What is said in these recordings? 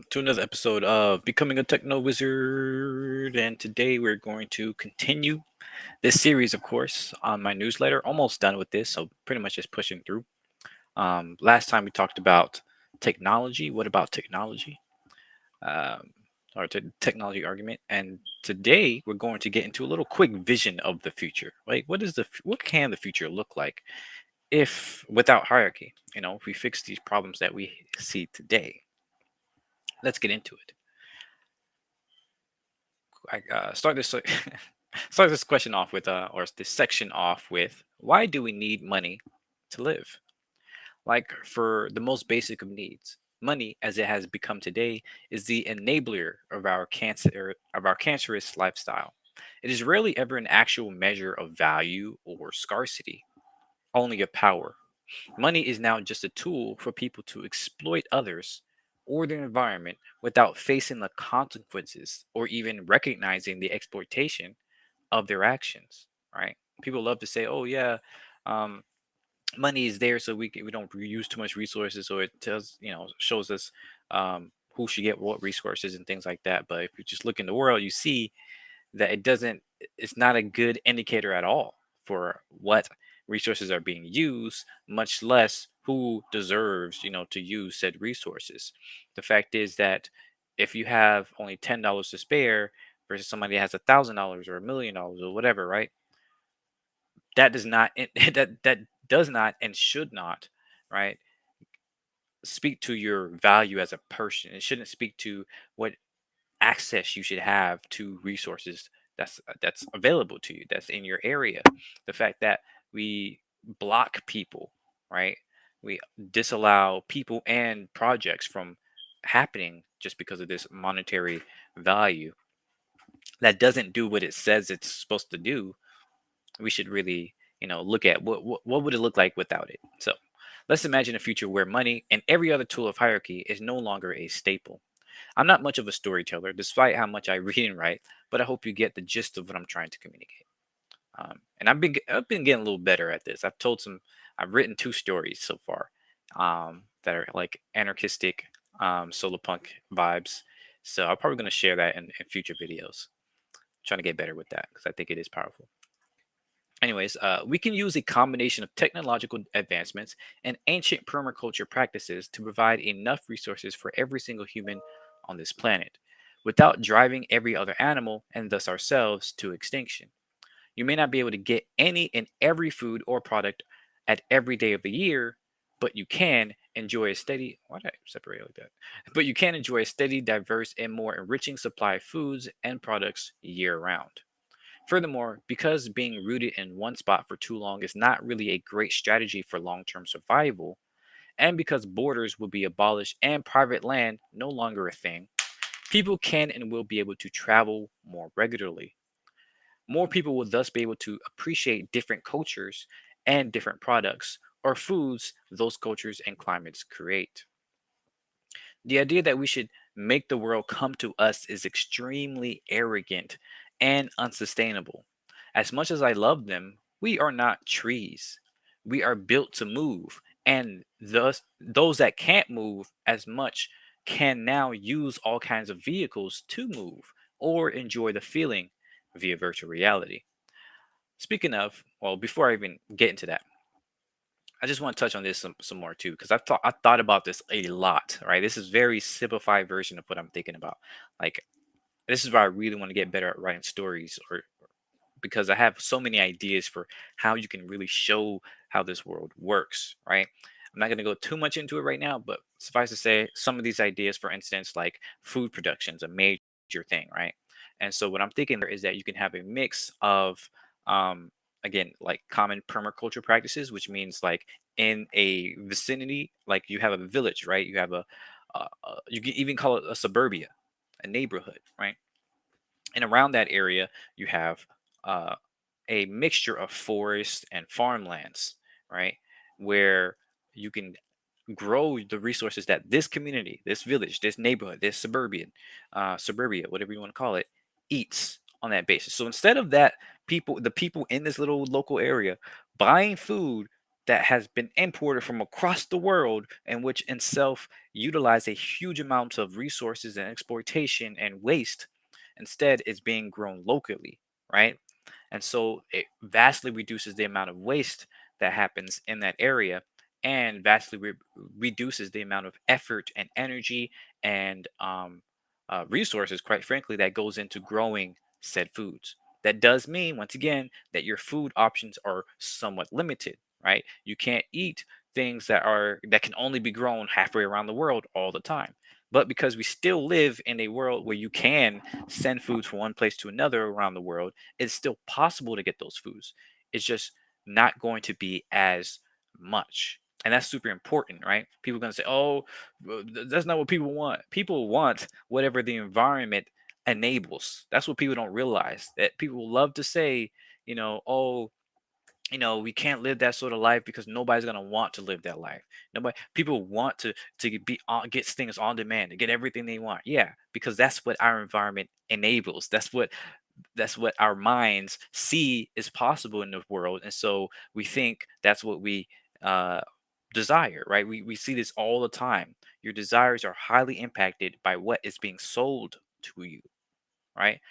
to another episode of Becoming a Techno Wizard. And today we're going to continue this series, of course, on my newsletter. Almost done with this, so pretty much just pushing through. Last time we talked about technology. What about technology? Um, Technology argument. And today we're going to get into a little quick vision of the future. Like, what can the future look like if without hierarchy? If we fix these problems that we see today. Let's get into it. I start this start this question off with or this section off with, why do we need money to live? Like, for the most basic of needs, money as it has become today is the enabler of our cancerous lifestyle. It is rarely ever an actual measure of value or scarcity, only of power. Money is now just a tool for people to exploit others or the environment without facing the consequences or even recognizing the exploitation of their actions, right? People love to say, "Oh yeah, um, money is there so we don't use too much resources, or it tells shows us who should get what resources and things like that." But if you just look in the world, you see that it's not a good indicator at all for what resources are being used, much less who deserves to use said resources. The fact is that if you have only $10 to spare versus somebody that has $1,000 or $1 million or whatever, right? That does not that does not and should not, right, speak to your value as a person. It shouldn't speak to what access you should have to resources that's available to you, that's in your area. The fact that we block people, right, we disallow people and projects from happening just because of this monetary value that doesn't do what it says it's supposed to do. We should really look at what would it look like without it. So let's imagine a future where money and every other tool of hierarchy is no longer a staple. I'm not much of a storyteller, despite how much I read and write, but I hope you get the gist of what I'm trying to communicate. And I've been getting a little better at this. I've written two stories so far, that are like anarchistic, solar punk vibes. So I'm probably going to share that in future videos. Trying to get better with that because I think it is powerful. Anyways, we can use a combination of technological advancements and ancient permaculture practices to provide enough resources for every single human on this planet without driving every other animal and thus ourselves to extinction. You may not be able to get any and every food or product at every day of the year, but you can enjoy a steady, why did I separate it like that? But you can enjoy a steady, diverse, and more enriching supply of foods and products year round. Furthermore, because being rooted in one spot for too long is not really a great strategy for long term survival, and because borders will be abolished and private land no longer a thing, people can and will be able to travel more regularly. More people will thus be able to appreciate different cultures and different products or foods those cultures and climates create. The idea that we should make the world come to us is extremely arrogant and unsustainable. As much as I love them, we are not trees. We are built to move, and thus those that can't move as much can now use all kinds of vehicles to move or enjoy the feeling via virtual reality. Speaking of, well, before I even get into that, I just want to touch on this some more too, because I thought about this a lot. Right, this is very simplified version of what I'm thinking about. Like, this is why I really want to get better at writing stories, or because I have so many ideas for how you can really show how this world works. Right, I'm not going to go too much into it right now, but suffice to say, some of these ideas, for instance, like food production is a major thing, right? And so what I'm thinking there is that you can have a mix of, um, again, like common permaculture practices, which means like in a vicinity, like you have a village, right? You have you can even call it a suburbia, a neighborhood, right? And around that area, you have uh, a mixture of forest and farmlands, right? Where you can grow the resources that this community, this village, this neighborhood, this suburbia, whatever you want to call it, eats on that basis. So instead of that, the people in this little local area buying food that has been imported from across the world and which in self utilize a huge amount of resources and exploitation and waste instead is being grown locally, right? And so it vastly reduces the amount of waste that happens in that area and vastly reduces the amount of effort and energy and resources, quite frankly, that goes into growing said foods. That does mean, once again, that your food options are somewhat limited, right? You can't eat things that can only be grown halfway around the world all the time. But because we still live in a world where you can send foods from one place to another around the world, it's still possible to get those foods. It's just not going to be as much. And that's super important, right? People are going to say, oh, well, that's not what people want. People want whatever the environment enables. That's what people don't realize. That people love to say, oh, we can't live that sort of life because nobody's gonna want to live that life. Nobody, people want to be on, get things on demand, to get everything they want. Yeah, because that's what our environment enables. That's what our minds see is possible in the world, and so we think that's what we uh, desire, right? We see this all the time. Your desires are highly impacted by what is being sold to you, right?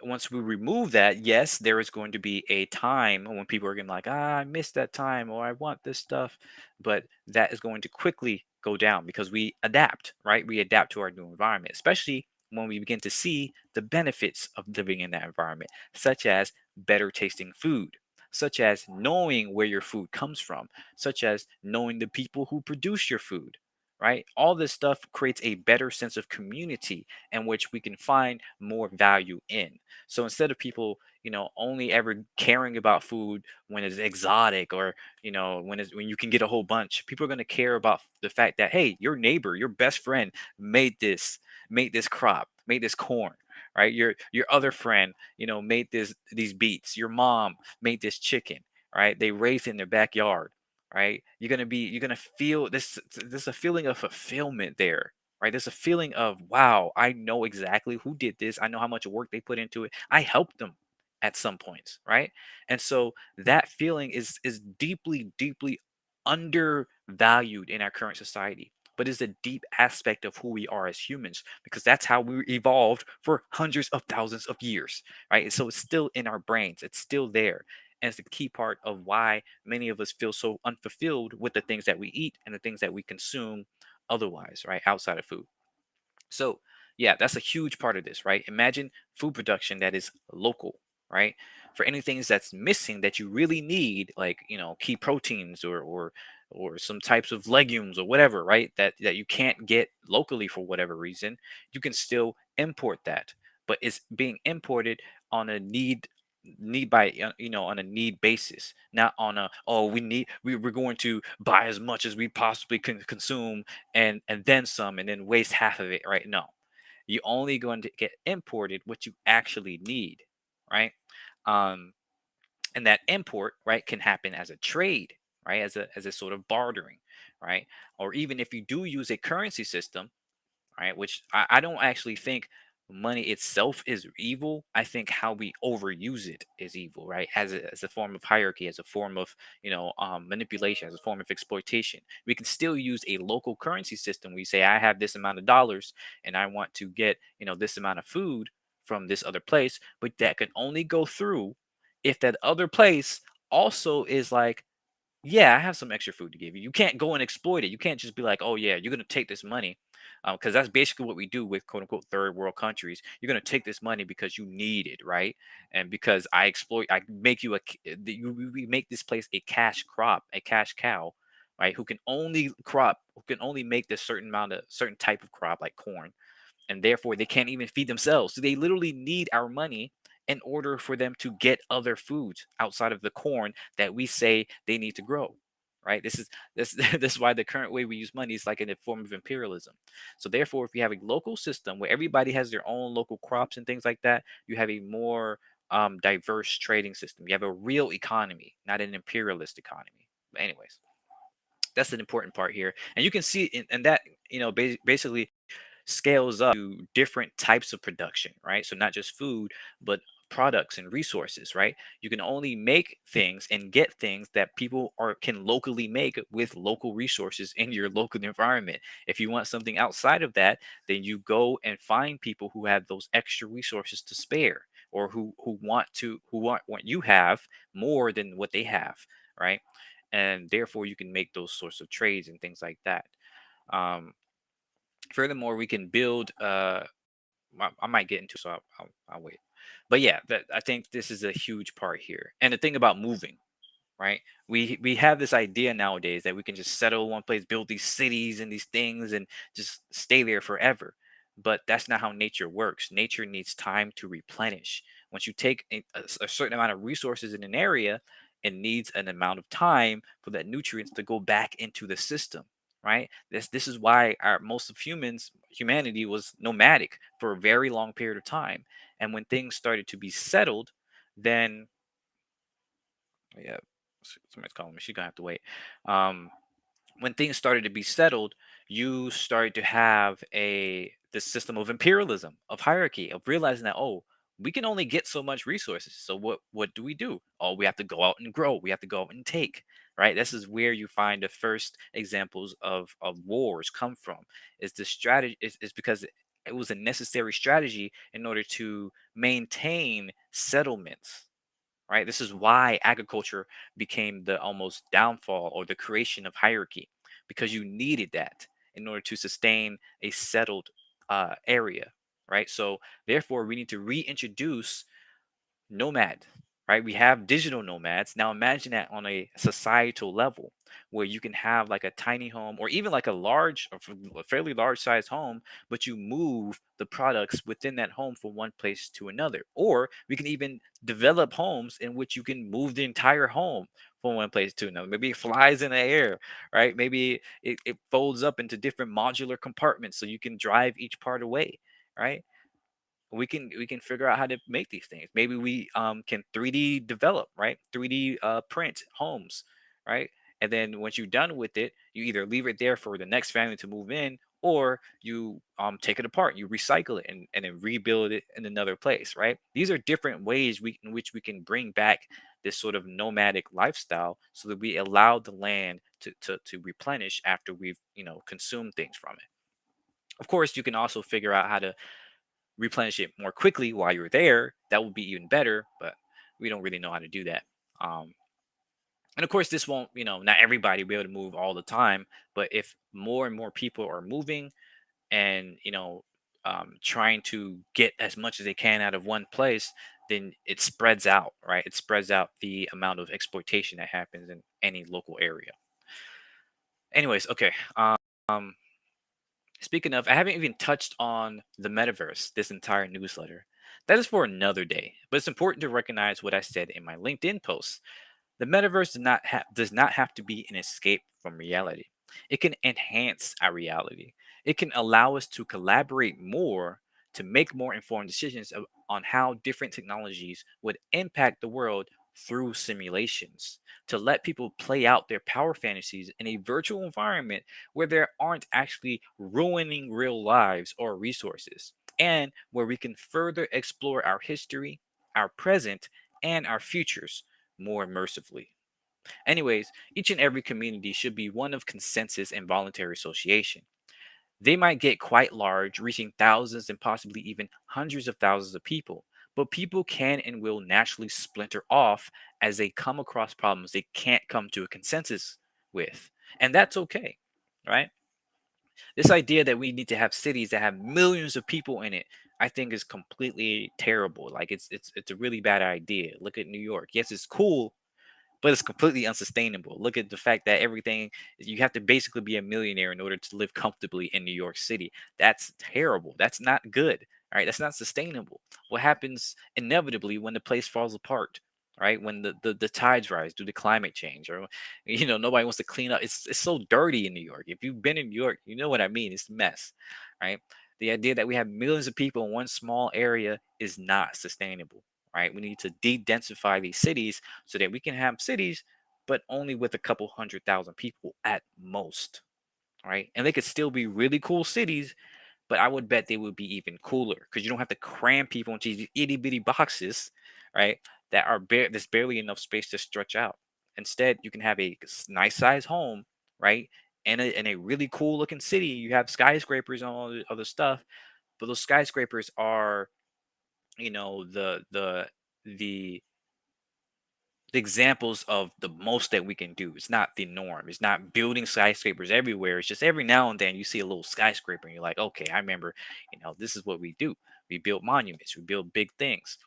Once we remove that, yes, there is going to be a time when people are going to be like, I missed that time or I want this stuff. But that is going to quickly go down because we adapt, right? We adapt to our new environment, especially when we begin to see the benefits of living in that environment, such as better tasting food, such as knowing where your food comes from, such as knowing the people who produce your food. Right? All this stuff creates a better sense of community in which we can find more value in. So instead of people, only ever caring about food when it's exotic or, when you can get a whole bunch, people are going to care about the fact that, hey, your neighbor, your best friend made this crop, made this corn, right? Your other friend, made these beets. Your mom made this chicken, right? They raised it in their backyard, right? You're gonna feel this. There's a feeling of fulfillment there, right? There's a feeling of, wow, I know exactly who did this. I know how much work they put into it. I helped them at some points, right? And so that feeling is deeply, deeply undervalued in our current society. But is a deep aspect of who we are as humans because that's how we evolved for hundreds of thousands of years, right? So it's still in our brains, it's still there. And it's the key part of why many of us feel so unfulfilled with the things that we eat and the things that we consume otherwise, right? Outside of food. So, yeah, that's a huge part of this, right? Imagine food production that is local, right? For anything that's missing that you really need, like key proteins or some types of legumes or whatever, right? That you can't get locally for whatever reason, you can still import that, but it's being imported on a need by on a need basis, not on a, oh, we're going to buy as much as we possibly can consume and then some and then waste half of it, right? No, you're only going to get imported what you actually need, right? um and that import, right, can happen as a trade, right, as a sort of bartering, right? Or even if you do use a currency system, right? Which I don't actually think money itself is evil. I think how we overuse it is evil, right? As a form of hierarchy, as a form of manipulation, as a form of exploitation. We can still use a local currency system. We say I have this amount of dollars and I want to get this amount of food from this other place, but that can only go through if that other place also is like, yeah, I have some extra food to give you. You can't go and exploit it. You can't just be like, oh, yeah, you're going to take this money. Because that's basically what we do with quote unquote third world countries. You're going to take this money because you need it, right? And because I make you we make this place a cash crop, a cash cow, right? Who can only make this certain type of crop like corn, and therefore they can't even feed themselves. So they literally need our money in order for them to get other foods outside of the corn that we say they need to grow. Right. This is why the current way we use money is like in a form of imperialism. So therefore, if you have a local system where everybody has their own local crops and things like that, you have a more diverse trading system. You have a real economy, not an imperialist economy. But anyways, that's an important part here, and you can see and that basically scales up to different types of production, right? So not just food, but products and resources, right? You can only make things and get things that people are can locally make with local resources in your local environment. If you want something outside of that, then you go and find people who have those extra resources to spare, or who want what you have more than what they have, right? And therefore you can make those sorts of trades and things like that. um, Furthermore, we can build I might get into, so I'll wait. But yeah, that I think this is a huge part here. And the thing about moving, right? We have this idea nowadays that we can just settle one place, build these cities and these things, and just stay there forever. But that's not how nature works. Nature needs time to replenish. Once you take a certain amount of resources in an area, it needs an amount of time for that nutrients to go back into the system. Right. This is why our most of humanity was nomadic for a very long period of time. And when things started to be settled, then yeah, somebody's calling me. She's gonna have to wait. Um, when things started to be settled, you started to have a this system of imperialism, of hierarchy, of realizing that, oh, we can only get so much resources. So what do we do? Oh, we have to go out and grow. We have to go out and take. Right. This is where you find the first examples of wars come from. Is the strategy is because it was a necessary strategy in order to maintain settlements, right? This is why agriculture became the almost downfall or the creation of hierarchy, because you needed that in order to sustain a settled area, right? So therefore, we need to reintroduce nomad, right? We have digital nomads. Now imagine that on a societal level where you can have like a tiny home or even like a large, a fairly large size home, but you move the products within that home from one place to another. Or we can even develop homes in which you can move the entire home from one place to another. Maybe it flies in the air, right? Maybe it folds up into different modular compartments so you can drive each part away, right? We can figure out how to make these things. Maybe we can 3D develop, right? 3D print homes, right? And then once you're done with it, you either leave it there for the next family to move in, or you take it apart, you recycle it, and then rebuild it in another place, right? These are different ways in which we can bring back this sort of nomadic lifestyle, so that we allow the land to replenish after we've consumed things from it. Of course, you can also figure out how to replenish it more quickly while you're there. That would be even better, but we don't really know how to do that. Um, and of course, this won't, not everybody will be able to move all the time. But if more and more people are moving and, trying to get as much as they can out of one place, then it spreads out, right? It spreads out the amount of exploitation that happens in any local area. Anyways, okay. Um, Speaking of, I haven't even touched on the metaverse this entire newsletter. That is for another day, but it's important to recognize what I said in my LinkedIn post. The metaverse does not have to be an escape from reality. It can enhance our reality. It can allow us to collaborate more, to make more informed decisions on how different technologies would impact the world through simulations, to let people play out their power fantasies in a virtual environment where they aren't actually ruining real lives or resources, and where we can further explore our history, our present, and our futures more immersively. Anyways, each and every community should be one of consensus and voluntary association. They might get quite large, reaching thousands and possibly even hundreds of thousands of people. But people can and will naturally splinter off as they come across problems they can't come to a consensus with. And that's okay, right? This idea that we need to have cities that have millions of people in it, I think is completely terrible. Like it's a really bad idea. Look at New York. Yes, it's cool, but it's completely unsustainable. Look at the fact that everything you have to basically be a millionaire in order to live comfortably in New York City. That's terrible. That's not good. All right, that's not sustainable. What happens inevitably when the place falls apart? Right, when the tides rise due to climate change, or nobody wants to clean up. It's so dirty in New York. If you've been in New York, you know what I mean. It's a mess, right? The idea that we have millions of people in one small area is not sustainable, right? We need to de-densify these cities so that we can have cities, but only with a couple 100,000 people at most, right? And they could still be really cool cities, but I would bet they would be even cooler because you don't have to cram people into these itty bitty boxes, right? That are there's barely enough space to stretch out. Instead, you can have a nice size home, right? In a really cool looking city. You have skyscrapers and all the other stuff, but those skyscrapers are, the the examples of the most that we can do. It's not the norm. It's not building skyscrapers everywhere. It's just every now and then you see a little skyscraper and you're like, okay, I remember, this is what we do. We build monuments, we build big things,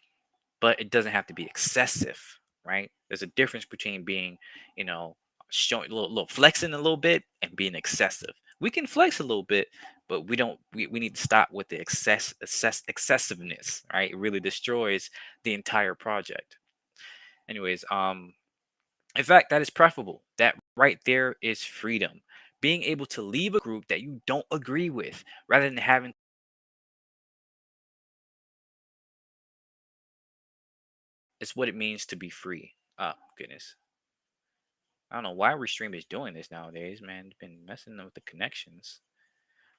but it doesn't have to be excessive, right? There's a difference between being, you know, showing a little flexing a little bit and being excessive. We can flex a little bit, but we need to stop with the excessiveness, right? It really destroys the entire project. Anyways, in fact, that is preferable. That right there is freedom. Being able to leave a group that you don't agree with rather than having it's what it means to be free. Oh, goodness. I don't know why Restream is doing this nowadays, man. It's been messing with the connections.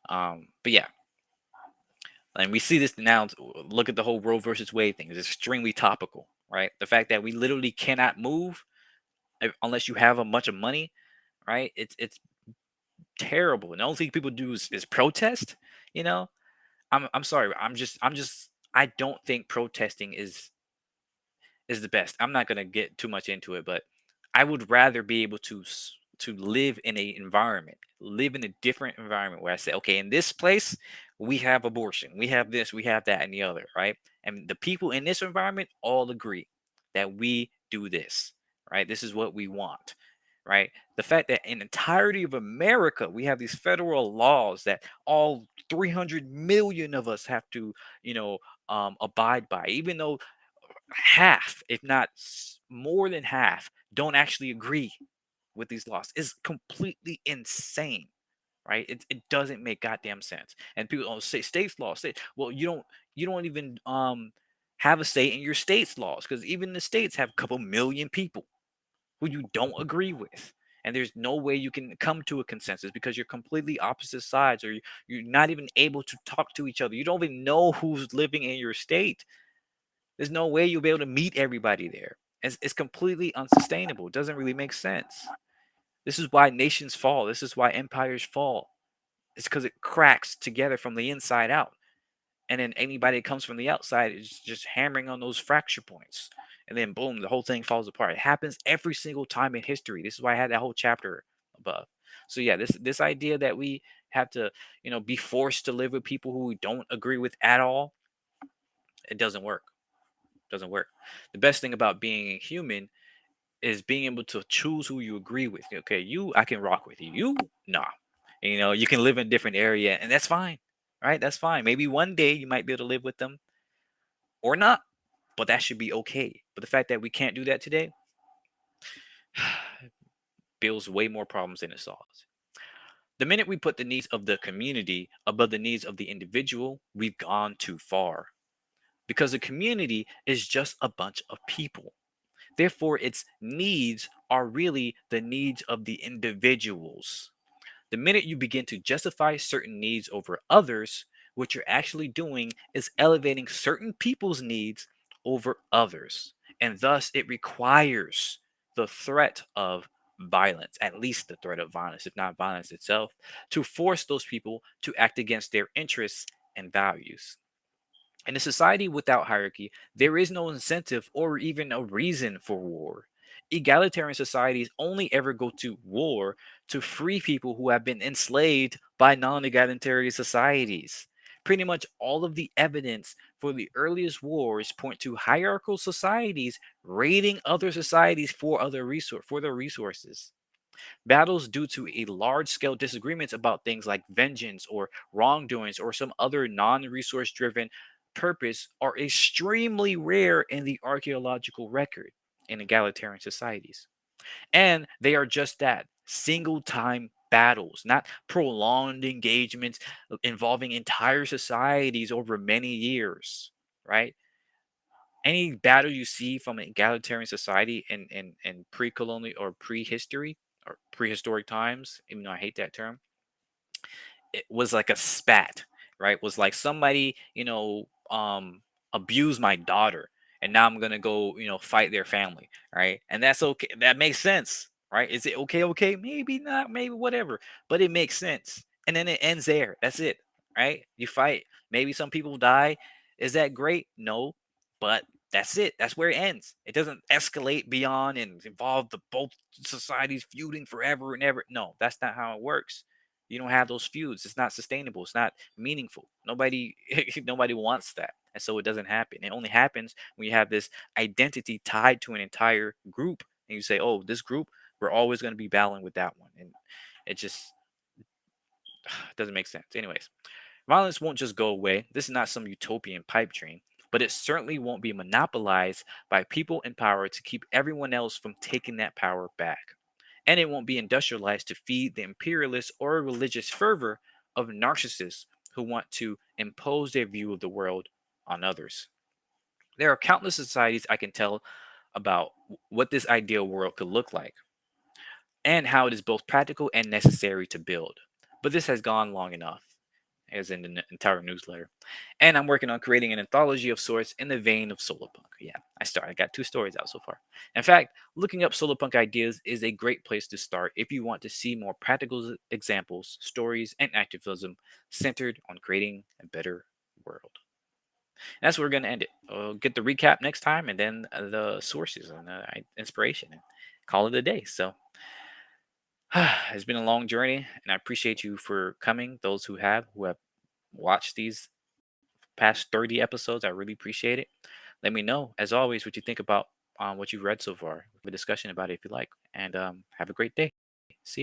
But yeah, and we see this now. Look at the whole Roe versus Wade thing. It's extremely topical, right? The fact that we literally cannot move unless you have a bunch of money, right? It's terrible. And the only thing people do is protest. You know, I'm sorry. I don't think protesting is the best. I'm not gonna get too much into it, but I would rather be able to live in a environment, live in a different environment where I say, okay, in this place we have abortion, we have this, we have that, and the other, right? And the people in this environment all agree that we do this, right? This is what we want, right? The fact that in entirety of America we have these federal laws that all 300 million of us have to, abide by, even though half, if not more than half, don't actually agree with these laws is completely insane, right? It doesn't make goddamn sense. And people say states law, state. Well, you don't even have a say in your state's laws because even the states have a couple million people who you don't agree with. And there's no way you can come to a consensus because you're completely opposite sides, or you're not even able to talk to each other. You don't even know who's living in your state. There's no way you'll be able to meet everybody there. It's completely unsustainable. It doesn't really make sense. This is why nations fall. This is why empires fall. It's because it cracks together from the inside out. And then anybody that comes from the outside is just hammering on those fracture points. And then boom, the whole thing falls apart. It happens every single time in history. This is why I had that whole chapter above. So yeah, this idea that we have to, be forced to live with people who we don't agree with at all, it doesn't work. Doesn't work. The best thing about being a human is being able to choose who you agree with. Okay, you, I can rock with you. You, nah. You can live in a different area, and that's fine, right? That's fine. Maybe one day you might be able to live with them or not, but that should be okay. But the fact that we can't do that today builds way more problems than it solves. The minute we put the needs of the community above the needs of the individual, we've gone too far because the community is just a bunch of people. Therefore, its needs are really the needs of the individuals. The minute you begin to justify certain needs over others, what you're actually doing is elevating certain people's needs over others. And thus, it requires the threat of violence, at least the threat of violence, if not violence itself, to force those people to act against their interests and values. In a society without hierarchy, there is no incentive or even a reason for war. Egalitarian societies only ever go to war to free people who have been enslaved by non egalitarian societies. Pretty much all of the evidence for the earliest wars point to hierarchical societies raiding other societies for their resources. Battles due to a large scale disagreements about things like vengeance or wrongdoings or some other non resource driven purpose are extremely rare in the archaeological record in egalitarian societies. And they are just that, single time battles, not prolonged engagements involving entire societies over many years, right? Any battle you see from an egalitarian society in pre-colonial or prehistory or prehistoric times, even though I hate that term, it was like a spat. right? Was like somebody, abused my daughter, and now I'm gonna go, fight their family, right? And that's okay. That makes sense, right? Is it okay? Okay, maybe not, maybe whatever, but it makes sense. And then it ends there. That's it, right? You fight. Maybe some people die. Is that great? No, but that's it. That's where it ends. It doesn't escalate beyond and involve the both societies feuding forever and ever. No, that's not how it works. You don't have those feuds. It's not sustainable. It's not meaningful. Nobody nobody wants that. And so it doesn't happen. It only happens when you have this identity tied to an entire group and you say, "Oh, this group, we're always going to be battling with that one." And it just doesn't make sense. Anyways, violence won't just go away. This is not some utopian pipe dream, but it certainly won't be monopolized by people in power to keep everyone else from taking that power back. And it won't be industrialized to feed the imperialist or religious fervor of narcissists who want to impose their view of the world on others. There are countless societies I can tell about what this ideal world could look like and how it is both practical and necessary to build. But this has gone long enough, as in the entire newsletter. And I'm working on creating an anthology of sorts in the vein of solarpunk. Yeah, I got 2 stories out so far. In fact, looking up solarpunk ideas is a great place to start if you want to see more practical examples, stories, and activism centered on creating a better world. And that's where we're going to end it. We'll get the recap next time and then the sources and the inspiration and call it a day. So it's been a long journey, and I appreciate you for coming. Those who have watched these past 30 episodes, I really appreciate it. Let me know, as always, what you think about what you've read so far. Have a discussion about it if you like, and have a great day.